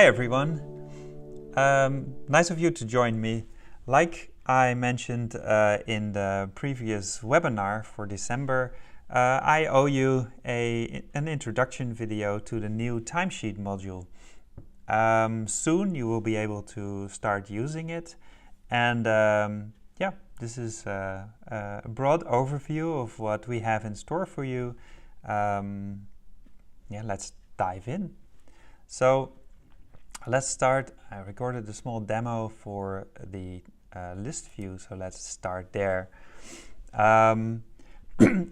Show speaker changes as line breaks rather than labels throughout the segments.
Hi everyone, nice of you to join me. Like I mentioned in the previous webinar for December, I owe you an introduction video to the new timesheet module. Soon you will be able to start using it, and yeah, this is a broad overview of what we have in store for you. Yeah, let's dive in. So let's start. I recorded a small demo for the list view, so let's start there. The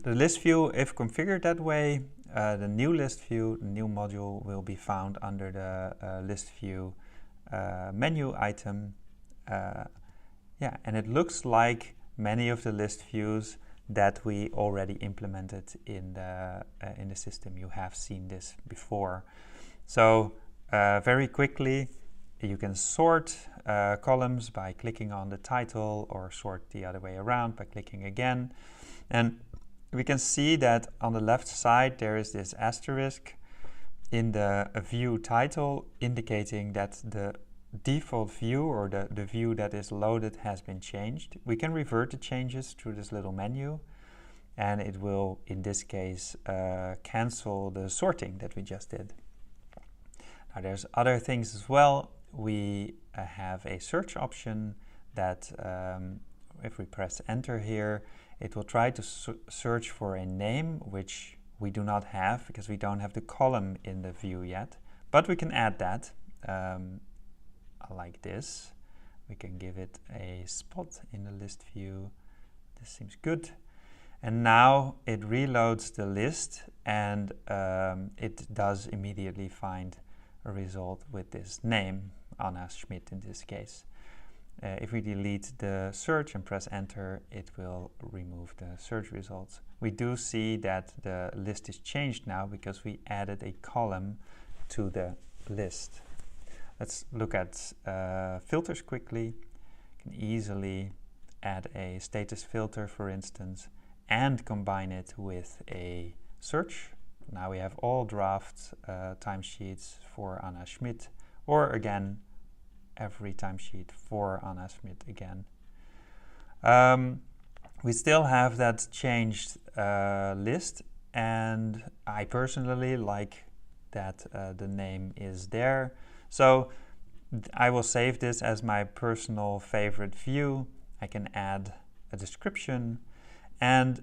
list view, if configured that way, the new list view, the new module will be found under the list view menu item. Yeah, and it looks like many of the list views that we already implemented in the system. You have seen this before. So very quickly, you can sort columns by clicking on the title, or sort the other way around by clicking again. And we can see that on the left side there is this asterisk in the view title indicating that the default view, or the view that is loaded, has been changed. We can revert the changes through this little menu, and it will, in this case, cancel the sorting that we just did. Now there's other things as well. We have a search option that if we press enter here, it will try to search for a name which we do not have because we don't have the column in the view yet, but we can add that like this. We can give it a spot in the list view. This seems good. And now it reloads the list, and it does immediately find a result with this name, Anna Schmidt in this case. If we delete the search and press enter, it will remove the search results. We do see that the list is changed now because we added a column to the list. Let's look at filters quickly. You can easily add a status filter, for instance, and combine it with a search. Now we have all draft timesheets for Anna Schmidt, or again, every timesheet for Anna Schmidt again. We still have that changed list, and I personally like that the name is there. So I will save this as my personal favorite view. I can add a description, and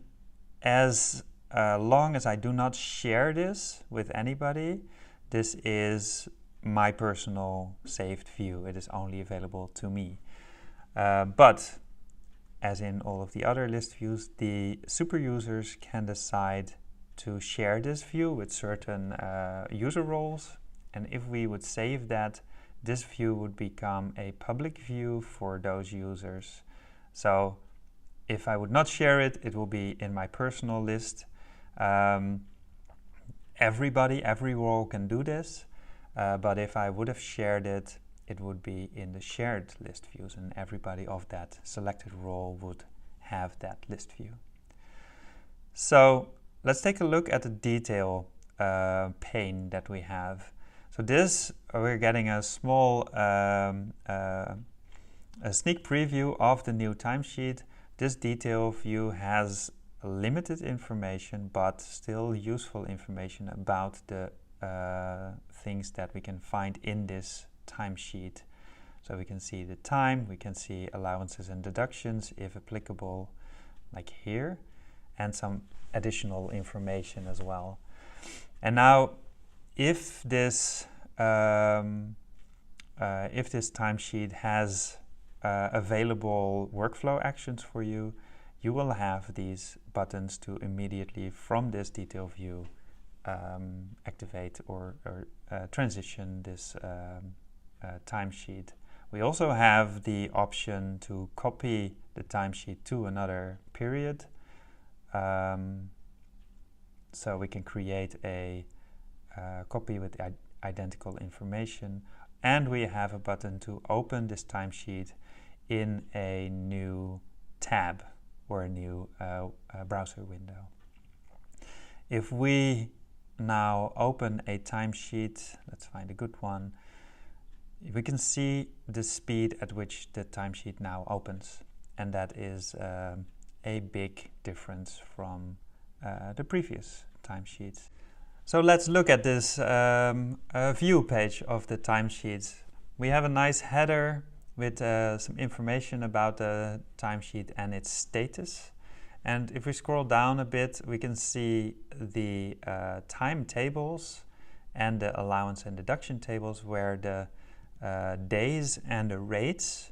as long as I do not share this with anybody, this is my personal saved view. It is only available to me. But as in all of the other list views, the super users can decide to share this view with certain user roles. And if we would save that, this view would become a public view for those users. So if I would not share it, it will be in my personal list. Every role can do this, but if I would have shared it, it would be in the shared list views, and everybody of that selected role would have that list view. So let's take a look at the detail pane that we have. So this, we're getting a small a sneak preview of the new timesheet. This detail view has limited information, but still useful information about the things that we can find in this timesheet. So we can see the time, we can see allowances and deductions if applicable, like here, and some additional information as well. And now, if this timesheet has available workflow actions for you, you will have these buttons to immediately, from this detail view, activate or transition this timesheet. We also have the option to copy the timesheet to another period. So we can create a copy with identical information, and we have a button to open this timesheet in a new tab or a new browser window. If we now open a timesheet, let's find a good one, we can see the speed at which the timesheet now opens, and that is a big difference from the previous timesheets. So let's look at this view page of the timesheets. We have a nice header with some information about the timesheet and its status. And if we scroll down a bit, we can see the time tables and the allowance and deduction tables where the days and the rates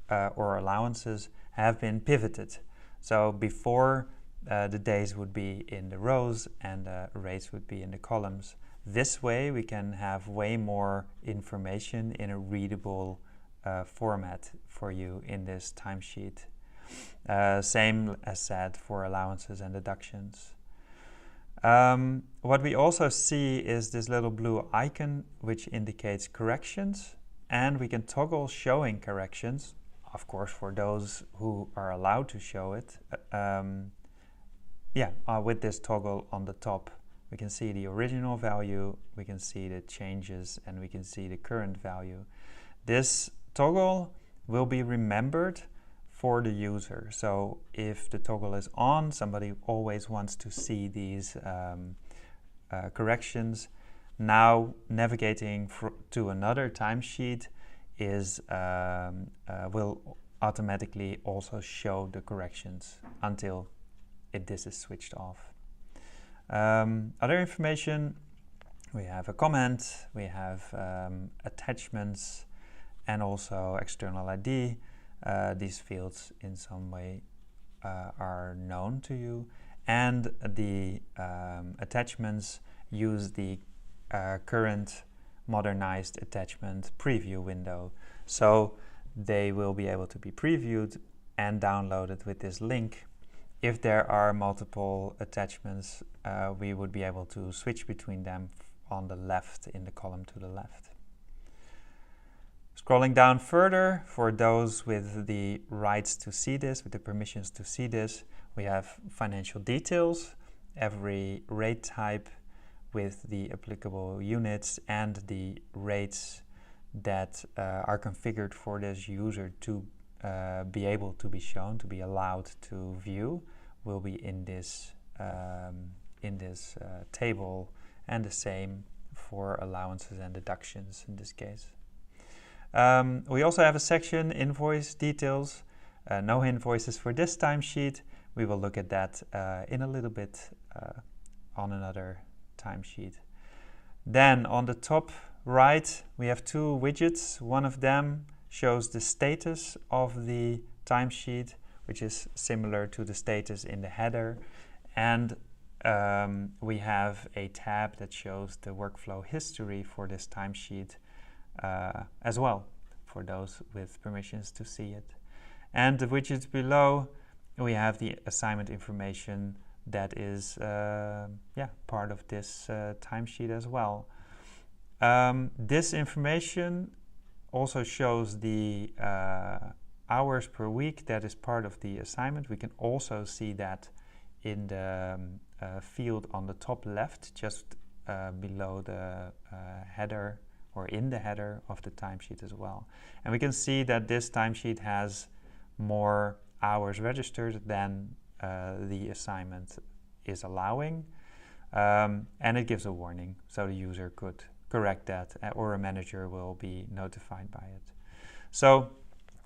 or allowances have been pivoted. So before the days would be in the rows and the rates would be in the columns. This way we can have way more information in a readable format for you in this timesheet. Same as said for allowances and deductions. What we also see is this little blue icon which indicates corrections, and we can toggle showing corrections, of course for those who are allowed to show it. With this toggle on the top, we can see the original value, we can see the changes, and we can see the current value. This toggle will be remembered for the user. So if the toggle is on, somebody always wants to see these corrections. Now navigating to another timesheet is will automatically also show the corrections until this is switched off. Other information, we have a comment, we have attachments, and also external ID. These fields in some way are known to you, and the attachments use the current modernized attachment preview window. So they will be able to be previewed and downloaded with this link. If there are multiple attachments, we would be able to switch between them on the left, in the column to the left. Scrolling down further, for those with the rights to see this, with the permissions to see this, we have financial details, every rate type with the applicable units and the rates that are configured for this user to be able to be shown, to be allowed to view, will be in this table, and the same for allowances and deductions in this case. We also have a section invoice details, no invoices for this timesheet. We will look at that in a little bit on another timesheet. Then on the top right, we have two widgets. One of them shows the status of the timesheet, which is similar to the status in the header. And we have a tab that shows the workflow history for this timesheet as well, for those with permissions to see it. And the widgets below, we have the assignment information that is part of this timesheet as well. This information also shows the hours per week that is part of the assignment. We can also see that in the field on the top left, just below the header, or in the header of the timesheet as well. And we can see that this timesheet has more hours registered than the assignment is allowing, and it gives a warning, so the user could correct that, or a manager will be notified by it. So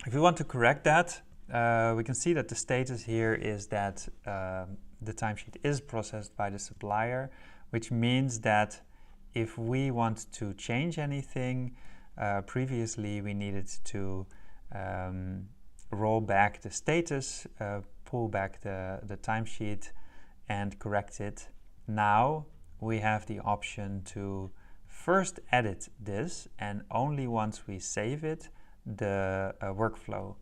if we want to correct that, we can see that the status here is that the timesheet is processed by the supplier, which means that if we want to change anything, previously we needed to roll back the status, pull back the timesheet and correct it. Now we have the option to first edit this, and only once we save it, the workflow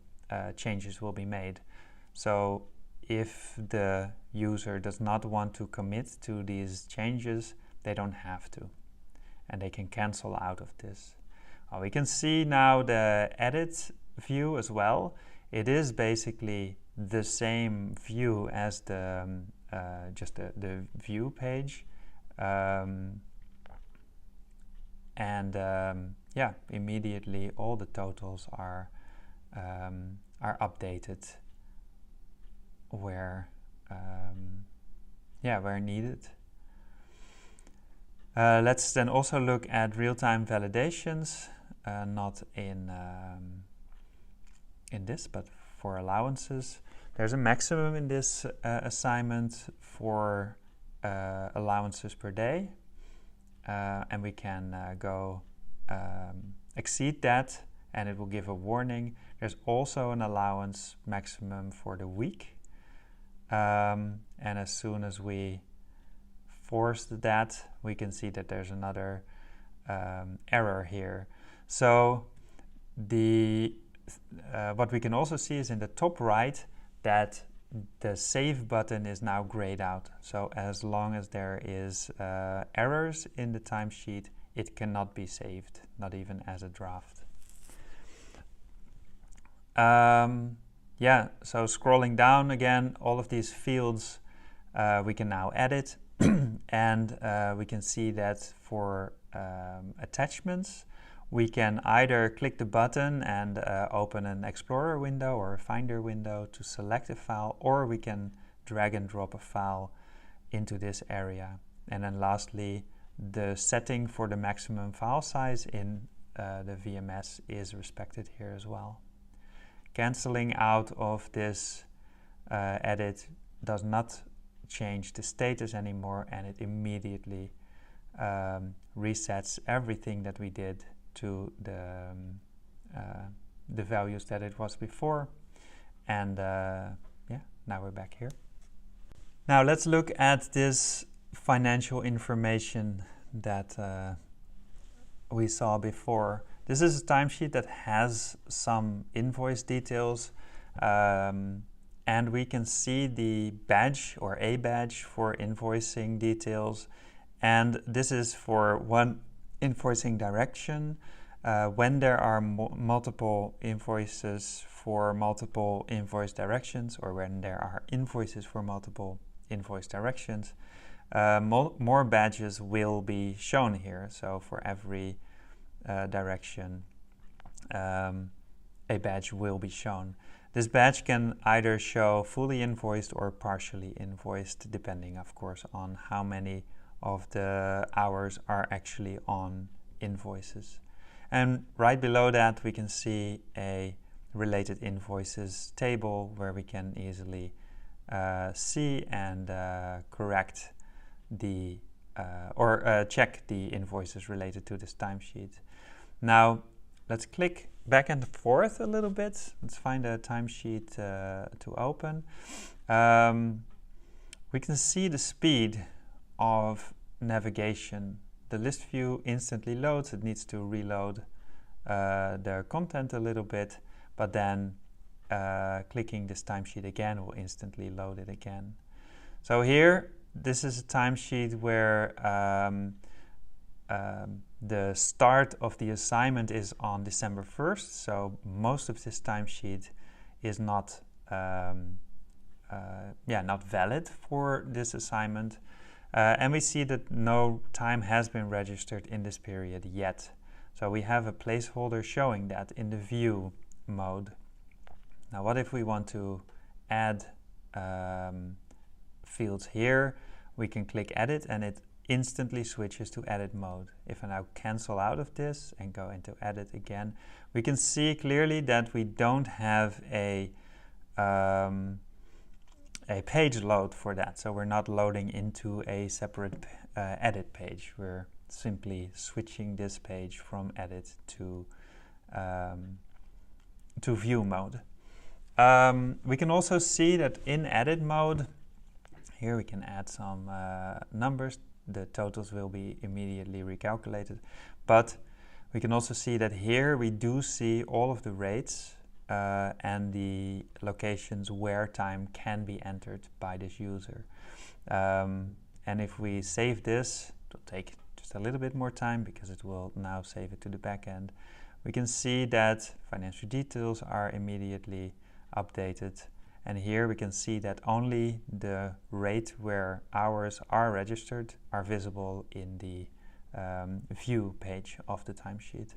changes will be made. So if the user does not want to commit to these changes, they don't have to, and they can cancel out of this. We can see now the edit view as well. It is basically the same view as the just the view page, yeah, immediately all the totals are updated where where needed. Let's then also look at real-time validations, not in this, but for allowances. There's a maximum in this assignment for allowances per day, and we can go exceed that, and it will give a warning. There's also an allowance maximum for the week, and as soon as we force that, we can see that there's another error here. So the what we can also see is in the top right that the save button is now grayed out. So as long as there is errors in the timesheet, it cannot be saved, not even as a draft. So scrolling down again, all of these fields we can now edit and we can see that for attachments, we can either click the button and open an Explorer window or a Finder window to select a file, or we can drag and drop a file into this area. And then lastly, the setting for the maximum file size in the VMS is respected here as well. Canceling out of this edit does not change the status anymore, and it immediately resets everything that we did to the values that it was before. And now we're back here. Now let's look at this financial information that we saw before. This is a timesheet that has some invoice details, and we can see the badge or a badge for invoicing details, and this is for one invoicing direction. When there are multiple invoices for multiple invoice directions, or when there are invoices for multiple invoice directions, more badges will be shown here. So for every direction, a badge will be shown. This badge can either show fully invoiced or partially invoiced, depending, of course, on how many of the hours are actually on invoices. And right below that, we can see a related invoices table where we can easily see and correct the check the invoices related to this timesheet. Now, let's click back and forth a little bit. Let's find a timesheet to open. We can see the speed of navigation. The list view instantly loads. It needs to reload the content a little bit, but then clicking this timesheet again will instantly load it again. So here, this is a timesheet where the start of the assignment is on December 1st, so most of this timesheet is not not valid for this assignment. And we see that no time has been registered in this period yet. So we have a placeholder showing that in the view mode. Now what if we want to add fields here? We can click edit and it instantly switches to edit mode. If I now cancel out of this and go into edit again, we can see clearly that we don't have a page load for that. So we're not loading into a separate edit page. We're simply switching this page from edit to view mode. We can also see that in edit mode, here we can add some numbers. The totals will be immediately recalculated. But we can also see that here we do see all of the rates and the locations where time can be entered by this user. And if we save this, it will take just a little bit more time because it will now save it to the backend. We can see that financial details are immediately updated. And here we can see that only the rate where hours are registered are visible in the view page of the timesheet.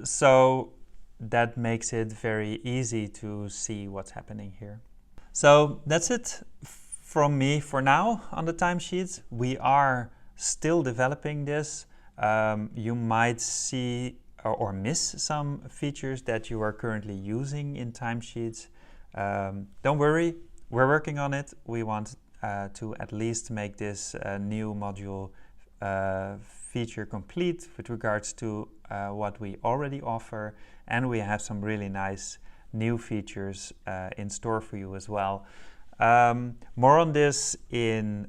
So that makes it very easy to see what's happening here. So that's it from me for now on the timesheets. We are still developing this. You might see or miss some features that you are currently using in timesheets. Don't worry, we're working on it. We want to at least make this new module feature complete with regards to what we already offer, and we have some really nice new features in store for you as well. More on this in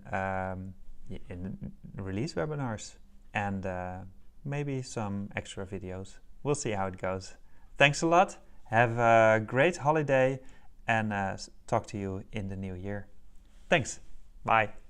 release webinars and maybe some extra videos. We'll see how it goes. Thanks a lot. Have a great holiday and talk to you in the new year. Thanks. Bye.